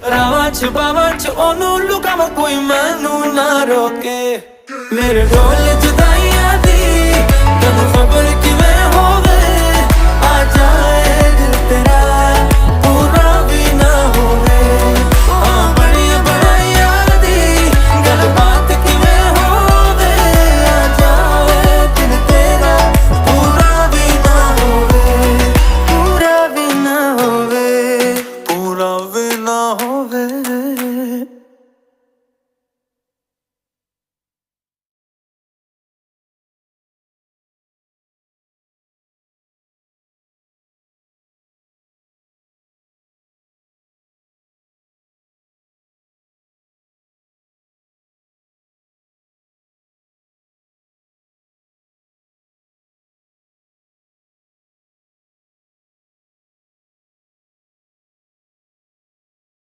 ਰਾਵਾਂ ਚ ਬਾਵਾਂ ਚ ਉਹਨੂੰ ਲੁਕਾਵਾਂ ਕੋਈ ਮੈਨੂੰ ਨਾ ਰੋਕੇ। ਮੇਰੇ ਢੋਲ ਜੁਦਾਈਆਂ ਦੀ ਤੈਨੂੰ ਖਬਰ ਕਿਵੇਂ ਹੋਵੇ, ਆ ਜਾਏ ਦਿਲ ਤੇਰਾ ਪੂਰਾ ਵੀ ਨਾ ਹੋਵੇ। ਹਾਂ ਬੜੀਆਂ ਬਣਾਈਆਂ ਦੀ ਗੱਲਬਾਤ ਕਿਵੇਂ ਹੋਵੇ, ਆ ਜਾਏ ਦਿਲ ਤੇਰਾ ਪੂਰਾ ਵੀ ਨਾ ਹੋਵੇ, ਪੂਰਾ ਵੀ ਨਾ ਹੋਵੇ, ਪੂਰਾ ਵੀ ਨਾ ਹੋਵੇ।